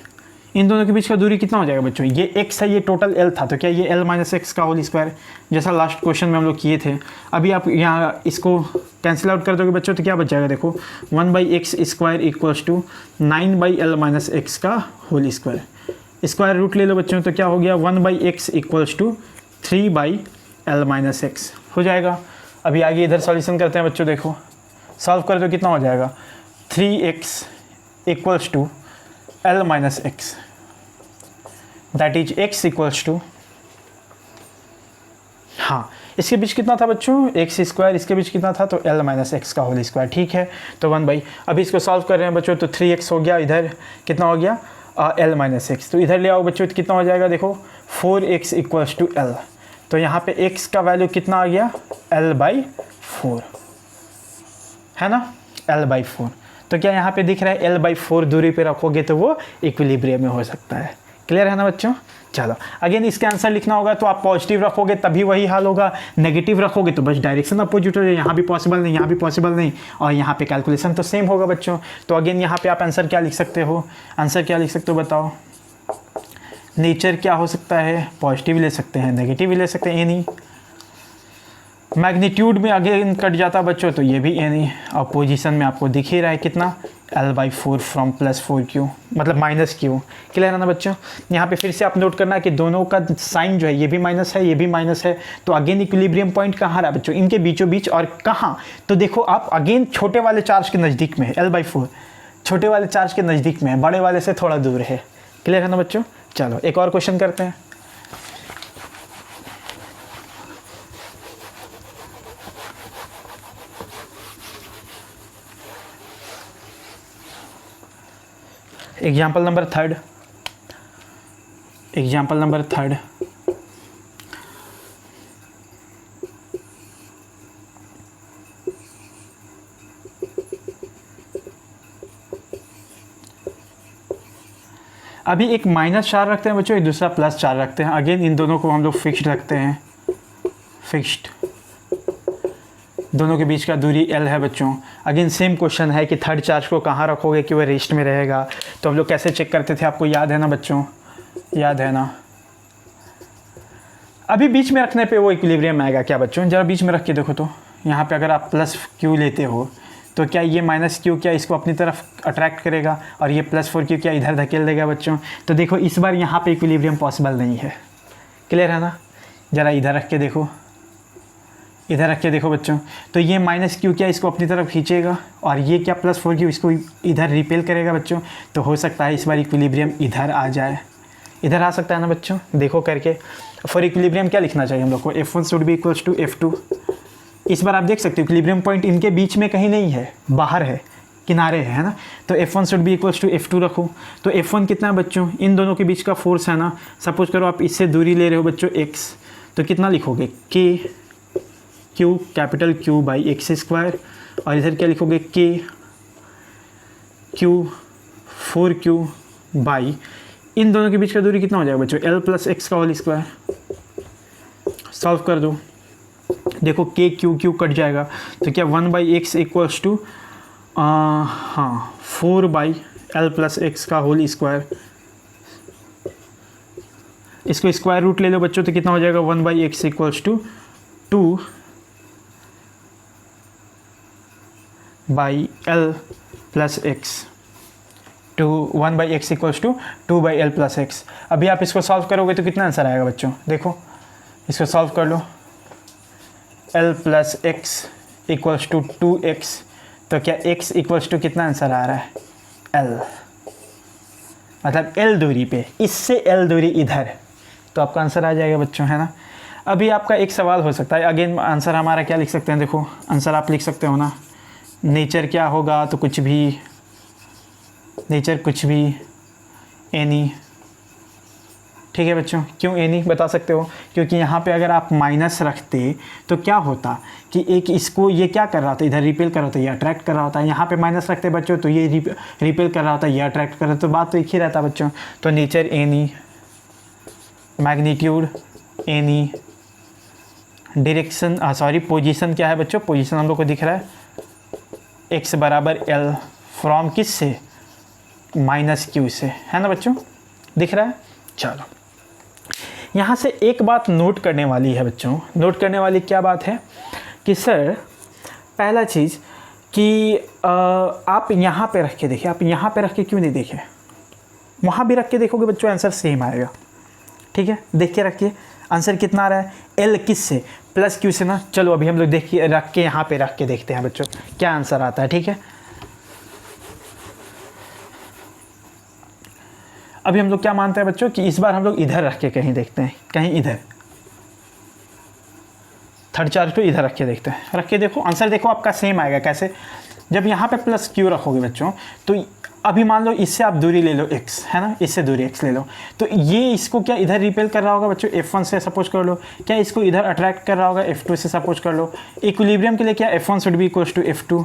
इन दोनों के बीच का दूरी कितना हो जाएगा बच्चों, ये x है, ये टोटल L था, तो क्या ये L माइनस एक्स का होल स्क्वायर, जैसा लास्ट क्वेश्चन में हम लोग किए थे। अभी आप यहाँ इसको कैंसिल आउट कर दोगे बच्चों तो क्या बच जाएगा, देखो 1/x square equals to 9/L minus x का होल स्क्वायर। स्क्वायर रूट ले लो बच्चों तो क्या हो गया 1/x equals to 3/L minus x हो जाएगा। अभी आगे इधर सॉल्यूशन करते हैं बच्चों, देखो सॉल्व कर दो कितना हो जाएगा 3x equals to L minus x, that is x equals to, हाँ इसके बीच कितना था बच्चों एक्स स्क्वायर, इसके बीच कितना था तो L माइनस एक्स का होल स्क्वायर, ठीक है। तो 1/, अभी इसको सॉल्व कर रहे हैं बच्चों तो 3x हो गया, इधर कितना हो गया L माइनस एक्स, तो इधर ले आओ बच्चों तो कितना हो जाएगा, देखो 4x इक्वल्स टू L, तो यहाँ पे x का वैल्यू कितना आ गया L/4, है ना, L/4। तो क्या यहाँ पे दिख रहा है L/4 दूरी पे रखोगे तो वो इक्विलिब्रियम में हो सकता है। क्लियर है ना बच्चों। चलो अगेन इसका आंसर लिखना होगा तो आप पॉजिटिव रखोगे तभी वही हाल होगा, नेगेटिव रखोगे तो बस डायरेक्शन अपोजिट हो जाए, यहाँ भी पॉसिबल नहीं, यहाँ भी पॉसिबल नहीं, और यहाँ पे कैलकुलेशन तो सेम होगा बच्चों। तो अगेन यहाँ पे आप आंसर क्या लिख सकते हो, आंसर क्या लिख सकते हो बताओ, नेचर क्या हो सकता है, पॉजिटिव ले सकते हैं, नेगेटिव भी ले सकते हैं, एनी। मैग्नीट्यूड में अगेन कट जाता बच्चों तो ये भी एनी, और पोजीशन में आपको दिख ही रहा है कितना L/4 फ्रॉम +4Q मतलब -Q। क्लियर है ना बच्चों। यहाँ पे फिर से आप नोट करना कि दोनों का साइन जो है ये भी माइनस है, ये भी माइनस है, तो अगेन इक्विलिब्रियम पॉइंट कहाँ रहा बच्चों, इनके बीचों बीच, और कहाँ, तो देखो आप अगेन छोटे वाले चार्ज के नज़दीक में है, L/4 छोटे वाले चार्ज के नज़दीक में है, बड़े वाले से थोड़ा दूर है। क्लियर है ना बच्चों। चलो एक और क्वेश्चन करते हैं। Example number third, example number third, अभी एक -4 रखते हैं बच्चों, एक दूसरा +4 रखते हैं। अगेन इन दोनों को हम लोग फिक्स्ड रखते हैं, फिक्स्ड, दोनों के बीच का दूरी L है बच्चों। अगेन सेम क्वेश्चन है कि थर्ड चार्ज को कहाँ रखोगे कि वह रेस्ट में रहेगा, तो हम लोग कैसे चेक करते थे, आपको याद है ना बच्चों, याद है ना। अभी बीच में रखने पे वो इक्विलिब्रियम आएगा क्या बच्चों, जरा बीच में रख के देखो तो, यहाँ पे अगर आप +Q लेते हो तो क्या ये -Q क्या इसको अपनी तरफ अट्रैक्ट करेगा, और ये +4Q क्या इधर धकेल देगा बच्चों। तो देखो इस बार यहाँ पे इक्विलिब्रियम पॉसिबल नहीं है। क्लियर है ना। ज़रा इधर रख के देखो, इधर रख के देखो बच्चों, तो ये -Q क्या इसको अपनी तरफ खींचेगा, और ये क्या +4Q इसको इधर रिपेल करेगा बच्चों। तो हो सकता है इस बार इक्विलिब्रियम इधर आ जाए, इधर आ सकता है ना बच्चों। देखो करके फॉर इक्विलिब्रियम क्या लिखना चाहिए हम लोग को, F1 should be equals to F2। इस बार आप देख सकते हो इक्विलिब्रियम पॉइंट इनके बीच में कहीं नहीं है, बाहर है, किनारे है ना। तो F1 should be equals to F2 रखो। तो F1 कितना है बच्चों, इन दोनों के बीच का फोर्स है ना। सपोज करो आप इससे दूरी ले रहे हो बच्चों x, तो कितना लिखोगे K Q capital Q by x square, और इधर क्या लिखोगे K Q 4Q बाई, इन दोनों के बीच का दूरी कितना हो जाएगा बच्चों L + x का होल स्क्वायर। सॉल्व कर दो, देखो K Q Q कट जाएगा, तो क्या 1/x equals to 4/L + x का होल स्क्वायर। इसको स्क्वायर रूट ले लो बच्चों, तो कितना हो जाएगा 1/x equals to 2/L + x, 1/x equals to 2/L + x। अभी आप इसको सॉल्व करोगे तो कितना आंसर आएगा बच्चों, देखो इसको सॉल्व कर लो, L + x equals to 2x, तो क्या x इक्वल्स टू कितना आंसर आ रहा है L, मतलब L दूरी पे, इससे L दूरी इधर, तो आपका आंसर आ जाएगा बच्चों, है ना। अभी आपका एक सवाल हो सकता है, अगेन आंसर हमारा क्या लिख सकते हैं, देखो आंसर आप लिख सकते हो ना, नेचर क्या होगा, तो कुछ भी, नेचर कुछ भी, एनी। ठीक है बच्चों, क्यों एनी बता सकते हो, क्योंकि यहाँ पे अगर आप माइनस रखते तो क्या होता कि एक इसको ये क्या कर रहा था, इधर रिपेल कर रहा था, ये अट्रैक्ट कर रहा होता है। यहाँ पे माइनस रखते बच्चों तो ये रिपेल कर रहा होता है, ये अट्रैक्ट कर रहा, तो बात तो एक ही रहता बच्चों। तो nature any, magnitude any, direction sorry position क्या है बच्चों, पोजीशन हम लोग को दिख रहा है x बराबर l फ्रॉम किस से, माइनस क्यू से, है ना बच्चों, दिख रहा है। चलो यहाँ से एक बात नोट करने वाली है बच्चों, नोट करने वाली क्या बात है कि सर पहला चीज़ कि आप यहाँ पे रख के देखिए, आप यहाँ पे रख के क्यों नहीं देखें, वहाँ भी रख के देखोगे बच्चों आंसर सेम आएगा। ठीक है, देख के रखिए आंसर कितना आ रहा है, एल किस से, प्लस क्यू से ना। चलो अभी हम लोग देखिए रख के यहाँ पे रख के देखते हैं बच्चों क्या आंसर आता है। ठीक है, अभी हम लोग क्या मानते हैं बच्चों कि इस बार हम लोग इधर रख के कहीं देखते हैं, कहीं इधर थर्ड चार्ज को इधर रख के देखते हैं, रख के देखो आंसर देखो आपका सेम आएगा। कैसे, जब यहाँ पे प्लस क्यू रखोगे बच्चों तो अभी मान लो इससे आप दूरी ले लो x, है ना, इससे दूरी x ले लो, तो ये इसको क्या इधर रिपेल कर रहा होगा बच्चों f1 से, सपोज कर लो, क्या इसको इधर अट्रैक्ट कर रहा होगा f2 से, सपोज कर लो। इक्विलिब्रियम के लिए क्या f1 should be equals to f2,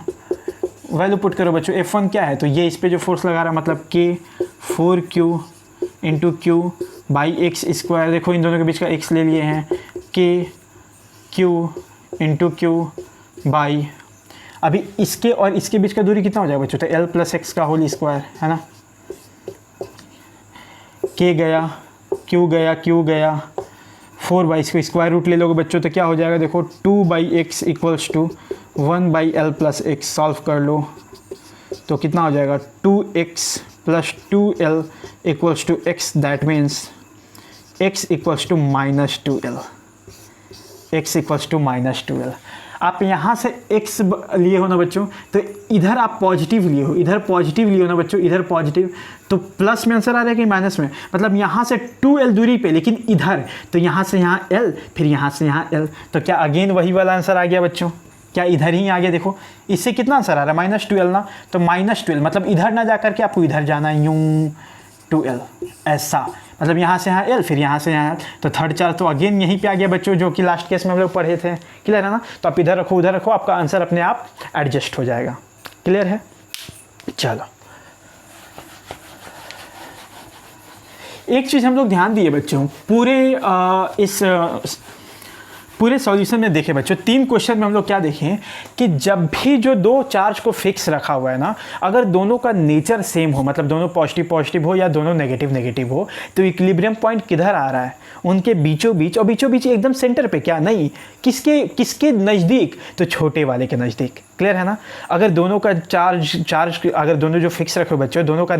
value put करो बच्चों, f1 क्या है, तो ये इस पर जो फोर्स लगा रहा है मतलब k 4q into Q by x square, देखो इन दोनों के बीच का x ले लिए हैं, k q into Q by, अभी इसके और इसके बीच का दूरी कितना हो जाएगा बच्चों, तो l प्लस एक्स का होल स्क्वायर, है ना, k गया, q गया, q गया, 4 इसको स्क्वायर रूट ले लोगे बच्चों तो क्या हो जाएगा, देखो 2/x equals to 1/l plus x, solve कर लो तो कितना हो जाएगा 2x plus 2l equals to x, that means x equals to -2l, x equals to -2l। आप यहाँ से x लिए हो ना बच्चों तो इधर आप पॉजिटिव लिए हो, इधर पॉजिटिव लिए हो ना बच्चों, इधर पॉजिटिव, तो प्लस में आंसर आ रहा है कि माइनस में, मतलब यहाँ से 2l दूरी पे, लेकिन इधर तो यहाँ से यहाँ l, फिर यहाँ से यहाँ l, तो क्या अगेन वही वाला आंसर आ गया बच्चों, क्या इधर ही आ गया। देखो इससे कितना आंसर आ रहा है -2l ना, तो -2l मतलब इधर ना जा करके आपको इधर जाना है, यूँ 2l ऐसा, मतलब यहाँ से यहाँ l, फिर यहाँ से यहाँ l, तो थर्ड चार्ज तो अगेन यहीं पे आ गया बच्चों, जो कि लास्ट केस में हम लोग पढ़े थे। क्लियर है ना, तो आप इधर रखो उधर रखो, आपका आंसर अपने आप एडजस्ट हो जाएगा। क्लियर है, चलो एक चीज़ हम लोग ध्यान दिए बच्चों, पूरे सॉल्यूशन में देखें बच्चों, 3 क्वेश्चन में हम लोग क्या देखें कि जब भी जो दो चार्ज को फिक्स रखा हुआ है ना, अगर दोनों का नेचर सेम हो, मतलब दोनों पॉजिटिव पॉजिटिव हो या दोनों नेगेटिव नेगेटिव हो, तो इक्विलिब्रियम पॉइंट किधर आ रहा है, उनके बीचों बीच, और बीचों बीच एकदम सेंटर पे, क्या नहीं, किसके नज़दीक, तो छोटे वाले के नज़दीक। क्लियर है ना, अगर दोनों का चार्ज अगर दोनों जो फिक्स रखे हो बच्चों, दोनों का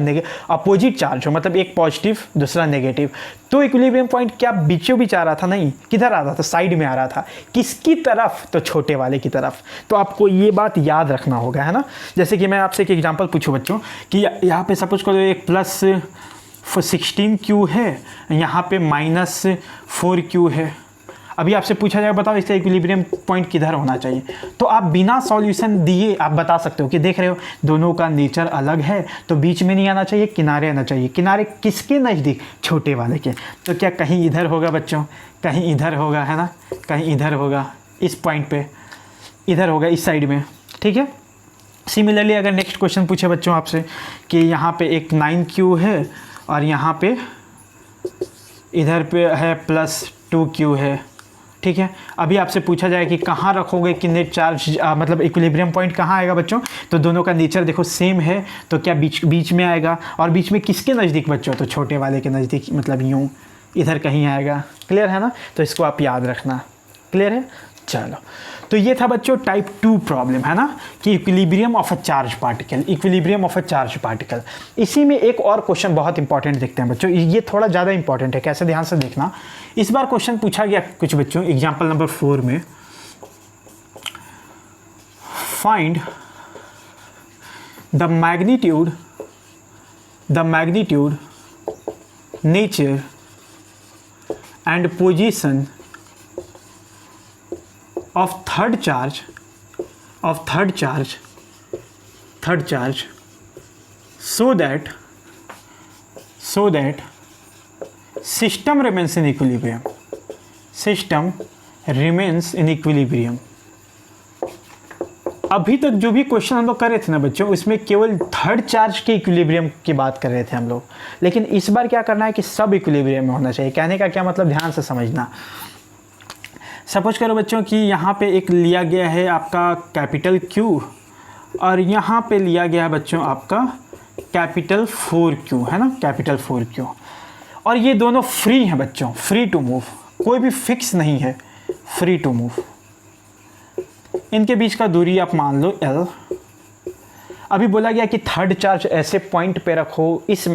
अपोजिट चार्ज हो, मतलब एक पॉजिटिव दूसरा नेगेटिव, तो इक्विलिब्रियम पॉइंट क्या बीचों बीच आ रहा था, नहीं, किधर आ रहा था, साइड में आ रहा था, किसकी तरफ, तो छोटे वाले की तरफ। तो आपको ये बात याद रखना होगा, है ना। जैसे कि मैं आपसे एक एग्जांपल पूछूं बच्चों कि यहाँ पे सपोज करो एक +16q है, यहाँ पे -4q है, अभी आपसे पूछा जाएगा बताओ इसका इक्विलिब्रियम पॉइंट किधर होना चाहिए, तो आप बिना सॉल्यूशन दिए आप बता सकते हो कि देख रहे हो दोनों का नेचर अलग है, तो बीच में नहीं आना चाहिए, किनारे आना चाहिए। किनारे किसके नज़दीक, छोटे वाले के, तो क्या कहीं इधर होगा बच्चों, कहीं इधर होगा, है ना, कहीं इधर होगा, इस पॉइंट पे इधर होगा, इस साइड में। ठीक है, सिमिलरली अगर नेक्स्ट क्वेश्चन पूछे बच्चों आपसे कि यहाँ पे एक 9q है और यहाँ पे इधर पे है +2q है, ठीक है, अभी आपसे पूछा जाए कि कहाँ रखोगे कि नेट चार्ज मतलब इक्विलिब्रियम पॉइंट कहाँ आएगा बच्चों, तो दोनों का नेचर देखो सेम है, तो क्या बीच में आएगा, और बीच में किसके नज़दीक बच्चों, तो छोटे वाले के नज़दीक, मतलब यूँ इधर कहीं आएगा। क्लियर है ना, तो इसको आप याद रखना। क्लियर है, चलो तो ये था बच्चों टाइप 2 प्रॉब्लम, है ना, कि equilibrium of a charge particle, equilibrium of a charge particle. इसी में एक और क्वेश्चन बहुत इंपॉर्टेंट देखते हैं बच्चों, ये थोड़ा ज़्यादा इंपॉर्टेंट है, कैसे, ध्यान से देखना। इस बार क्वेश्चन पूछा गया कुछ बच्चों एग्जाम्पल नंबर 4 में, find the magnitude nature and position of third charge third charge so that system remains in equilibrium. System remains in equilibrium. अभी तक जो भी क्वेश्चन हम लोग कर रहे थे ना बच्चों, उसमें केवल थर्ड चार्ज के इक्विलिब्रियम की बात कर रहे थे हम लोग, लेकिन इस बार क्या करना है कि सब इक्विलिब्रियम में होना चाहिए। कहने का क्या मतलब, ध्यान से समझना। सपोज करो बच्चों कि यहाँ पे एक लिया गया है आपका कैपिटल Q और यहाँ पे लिया गया है बच्चों आपका कैपिटल 4Q, है ना, कैपिटल 4Q, और ये दोनों फ्री हैं बच्चों, फ्री टू मूव, कोई भी फिक्स नहीं है, फ्री टू मूव। इनके बीच का दूरी आप मान लो L। अभी बोला गया कि थर्ड चार्ज ऐसे पॉइंट पे रखो, इस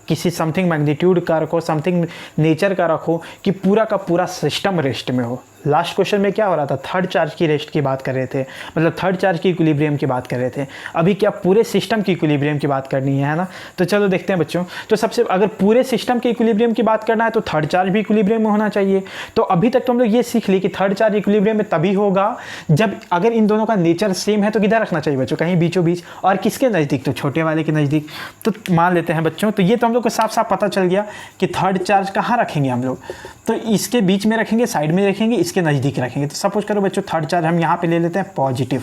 किसी समथिंग मैग्नीट्यूड का रखो, समथिंग नेचर का रखो कि पूरा का पूरा सिस्टम रेस्ट में हो। लास्ट क्वेश्चन में क्या हो रहा था, थर्ड चार्ज की रेस्ट की बात कर रहे थे, मतलब थर्ड चार्ज की इक्विलिब्रियम की बात कर रहे थे। अभी क्या पूरे सिस्टम की इक्विलिब्रियम की बात करनी है ना। तो चलो देखते हैं बच्चों। तो सबसे अगर पूरे सिस्टम के इक्विलिब्रियम की बात करना है तो थर्ड चार्ज भी इक्विलिब्रियम में होना चाहिए। तो अभी तक तो हम लोग ये सीख ली कि थर्ड चार्ज इक्विलिब्रियम में तभी होगा जब अगर इन दोनों का नेचर सेम है। तो किधर रखना चाहिए बच्चों, कहीं बीचों बीच, और किसके नज़दीक, तो छोटे वाले के नज़दीक। तो मान लेते हैं बच्चों, तो ये तो हम लोग को साफ साफ पता चल गया कि थर्ड चार्ज कहाँ रखेंगे हम लोग, तो इसके बीच में रखेंगे, साइड में रखेंगे, इसके नज़दीक रखेंगे। तो सपोज करो बच्चों थर्ड चार्ज हम यहाँ पे ले लेते हैं पॉजिटिव,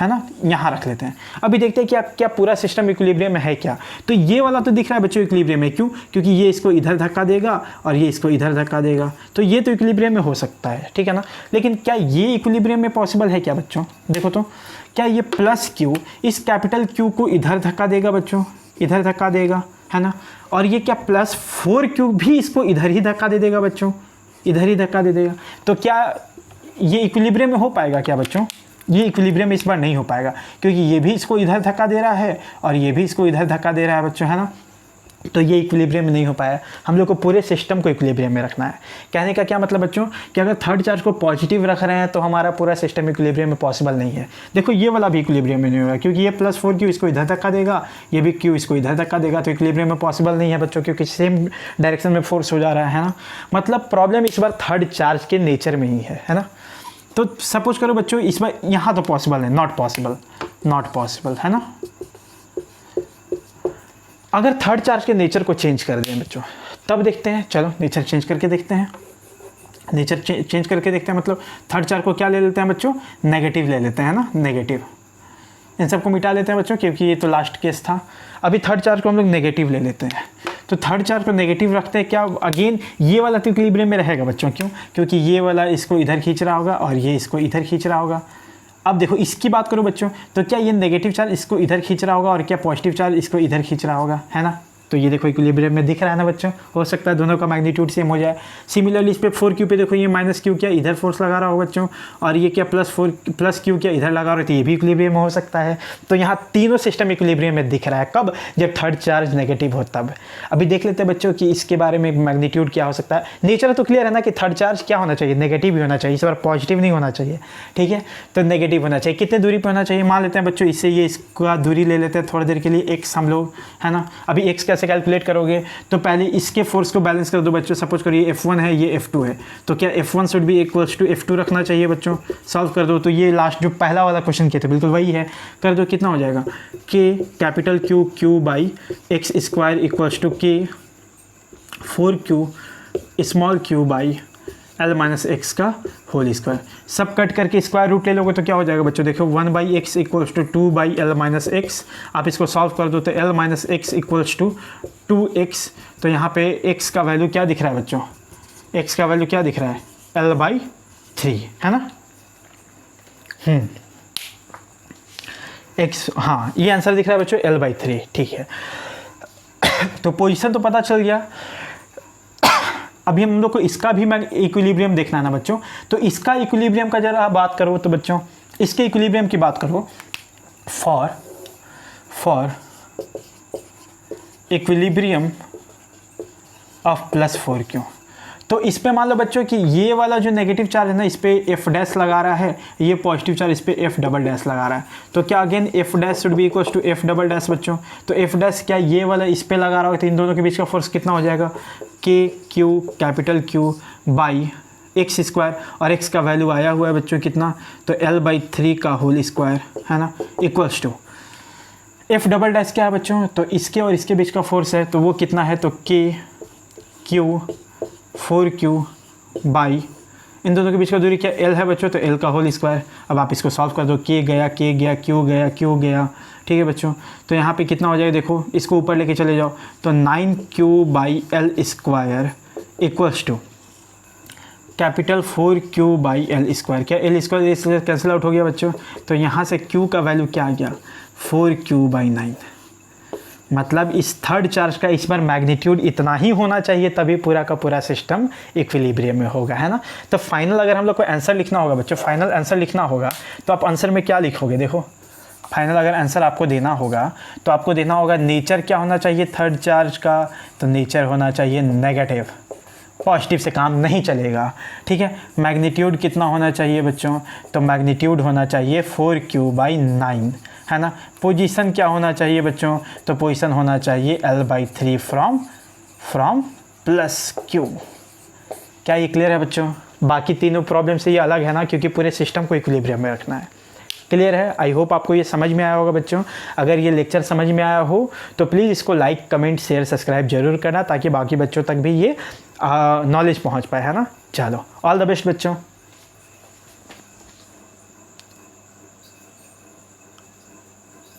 है ना, यहाँ रख लेते हैं। अभी देखते हैं क्या पूरा सिस्टम इक्विलिब्रियम में है क्या। तो ये वाला तो दिख रहा है बच्चों इक्विलिब्रियम में, क्यों, क्योंकि ये इसको इधर धक्का देगा और ये इसको इधर धक्का देगा, तो ये तो इक्विलिब्रियम में हो सकता है, ठीक है ना। लेकिन क्या ये इक्विलिब्रियम में पॉसिबल है क्या बच्चों, देखो तो क्या ये प्लस Q इस कैपिटल Q को इधर धक्का देगा बच्चों, इधर धक्का देगा, है ना, और ये क्या प्लस 4Q भी इसको इधर ही धक्का दे देगा बच्चों, इधर ही धक्का दे देगा। तो क्या ये इक्विलिब्रियम में हो पाएगा क्या बच्चों, ये इक्विलिब्रियम में इस बार नहीं हो पाएगा, क्योंकि ये भी इसको इधर धक्का दे रहा है और ये भी इसको इधर धक्का दे रहा है बच्चों, है ना। तो ये इक्विलिब्रियम में नहीं हो पाया। हम लोग को पूरे सिस्टम को इक्विलिब्रियम में रखना है। कहने का क्या मतलब बच्चों कि अगर थर्ड चार्ज को पॉजिटिव रख रहे हैं तो हमारा पूरा सिस्टम इक्विलिब्रियम में पॉसिबल नहीं है। देखो ये वाला भी इक्विलिब्रियम में नहीं होगा, क्योंकि ये प्लस 4Q इसको इधर धक्का देगा, ये भी Q इसको इधर धक्का देगा, तो इक्विलिब्रियम में पॉसिबल नहीं है बच्चों, क्योंकि सेम डायरेक्शन में फोर्स हो जा रहा है ना। मतलब प्रॉब्लम इस बार थर्ड चार्ज के नेचर में ही है ना। तो सपोज करो बच्चों इस बार यहाँ तो पॉसिबल है, नॉट पॉसिबल, है ना। अगर थर्ड चार्ज के नेचर को चेंज कर दें बच्चों, तब देखते हैं, चलो नेचर चेंज करके देखते हैं। नेचर चेंज करके देखते हैं, मतलब थर्ड चार्ज को क्या ले लेते हैं बच्चों, नेगेटिव ले लेते हैं ना, नेगेटिव। इन सबको मिटा लेते हैं बच्चों, क्योंकि ये तो लास्ट केस था। अभी थर्ड चार्ज को हम लोग नेगेटिव ले लेते हैं। तो थर्ड चार्ज को नेगेटिव रखते हैं, क्या अगेन ये वाला तो इक्विलिब्रियम में रहेगा बच्चों, क्यों, क्योंकि ये वाला इसको इधर खींच रहा होगा और ये इसको इधर खींच रहा होगा। अब देखो इसकी बात करो बच्चों, तो क्या ये नेगेटिव चार्ज इसको इधर खींच रहा होगा और क्या पॉजिटिव चार्ज इसको इधर खींच रहा होगा, है ना। तो ये देखो इक्विलिब्रियम में दिख रहा है ना बच्चों, हो सकता है दोनों का मैग्नीट्यूड सेम हो जाए। सिमिलरली इस पे 4Q पे देखो, ये -Q क्या इधर फोर्स लगा रहा होगा बच्चों, और ये क्या प्लस Q क्या इधर लगा रहा है, तो ये भी इक्विलिब्रियम में हो सकता है। तो यहाँ तीनों सिस्टम इक्विलिब्रियम में दिख रहा है, कब, जब थर्ड चार्ज नेगेटिव हो तब। अभी देख लेते हैं बच्चों कि इसके बारे में मैग्नीट्यूड क्या हो सकता है। नेचर तो क्लियर है ना कि थर्ड चार्ज क्या होना चाहिए, नेगेटिव ही होना चाहिए, इस बार पॉजिटिव नहीं होना चाहिए, ठीक है। तो नेगेटिव होना चाहिए। कितने दूरी पर होना चाहिए, मान लेते हैं बच्चों इससे ये इसका दूरी ले लेते हैं थोड़ी देर के लिए, x हम लोग, है ना। अभी x कैसे कैलकुलेट करोगे, तो पहले इसके फोर्स को बैलेंस कर दो बच्चों। सपोज करो ये F1 है, ये F2 है, तो क्या F1 should be equals to F2 रखना चाहिए बच्चों। सॉल्व कर दो, तो ये लास्ट जो पहला वाला क्वेश्चन किया था बिल्कुल वही है, कर दो। कितना हो जाएगा, K capital Q by x square equals to K 4Q small q by L minus x का होल स्क्वायर। सब कट करके स्क्वायर रूट ले लोगे तो क्या हो जाएगा बच्चों, देखो 1/x equals to 2/L minus x. आप इसको सॉल्व कर दो तो L minus x equals to 2x। तो यहाँ पे x का वैल्यू क्या दिख रहा है बच्चों, x का वैल्यू क्या दिख रहा है, L/3, है ना। x, हाँ ये आंसर दिख रहा है बच्चों L/3, ठीक है। तो पोजीशन तो पता चल गया। अभी हम लोग को इसका भी इक्विलिब्रियम देखना है ना बच्चों, तो इसका इक्विलिब्रियम का जरा बात करो तो बच्चों इसके इक्विलिब्रियम की बात करो। फॉर इक्विलिब्रियम ऑफ +4Q, तो इस पे मान लो बच्चों कि ये वाला जो नेगेटिव चार्ज है ना, इस पे F डैश लगा रहा है, ये पॉजिटिव चार्ज इस पे F डबल डैश लगा रहा है। तो क्या again F dash should be equals to F double dash बच्चों। तो F डैश क्या ये वाला इस पे लगा रहा हो, तो इन दोनों के बीच का फोर्स कितना हो जाएगा, KQ capital Q by x square, और x का वैल्यू आया हुआ है बच्चों कितना, तो L/3 का होल स्क्वायर, है ना, equals to F double dash क्या है बच्चों, तो इसके और इसके बीच का फोर्स है, तो वो कितना है, तो के क्यू 4Q बाई इन दोनों के बीच का दूरी क्या एल है बच्चों, तो एल का होल स्क्वायर। अब आप इसको सॉल्व कर दो, के गया क्यू गया क्यू गया, ठीक है बच्चों। तो यहाँ पे कितना हो जाएगा, देखो इसको ऊपर लेके चले जाओ, तो 9Q by L square equals to capital 4Q by L square. क्या एल स्क्वायर कैंसिल आउट हो गया बच्चों, तो यहाँ से Q का वैल्यू क्या आ गया, 4Q बाई 9। मतलब इस थर्ड चार्ज का इस बार मैग्नीट्यूड इतना ही होना चाहिए, तभी पूरा का पूरा सिस्टम इक्विलिब्रियम में होगा, है ना। तो फाइनल अगर हम लोग को आंसर लिखना होगा बच्चों, फाइनल आंसर लिखना होगा, तो आप आंसर में क्या लिखोगे, देखो फाइनल अगर आंसर आपको देना होगा तो आपको देना होगा नेचर क्या होना चाहिए थर्ड चार्ज का, तो नेचर होना चाहिए नेगेटिव, पॉजिटिव से काम नहीं चलेगा, ठीक है। मैग्नीट्यूड कितना होना चाहिए बच्चों, तो मैग्नीट्यूड होना चाहिए 4Q बाई 9, है ना। पोजीशन क्या होना चाहिए बच्चों, तो पोजीशन होना चाहिए L/3 फ्रॉम प्लस Q। क्या ये क्लियर है बच्चों। बाकी तीनों प्रॉब्लम से ये अलग है ना, क्योंकि पूरे सिस्टम को इक्विलिब्रियम में रखना है। क्लियर है। आई होप आपको ये समझ में आया होगा बच्चों। अगर ये लेक्चर समझ में आया हो तो प्लीज़ इसको लाइक कमेंट शेयर सब्सक्राइब जरूर करना, ताकि बाकी बच्चों तक भी ये नॉलेज पहुंच पाए, है ना। चलो ऑल द बेस्ट बच्चों।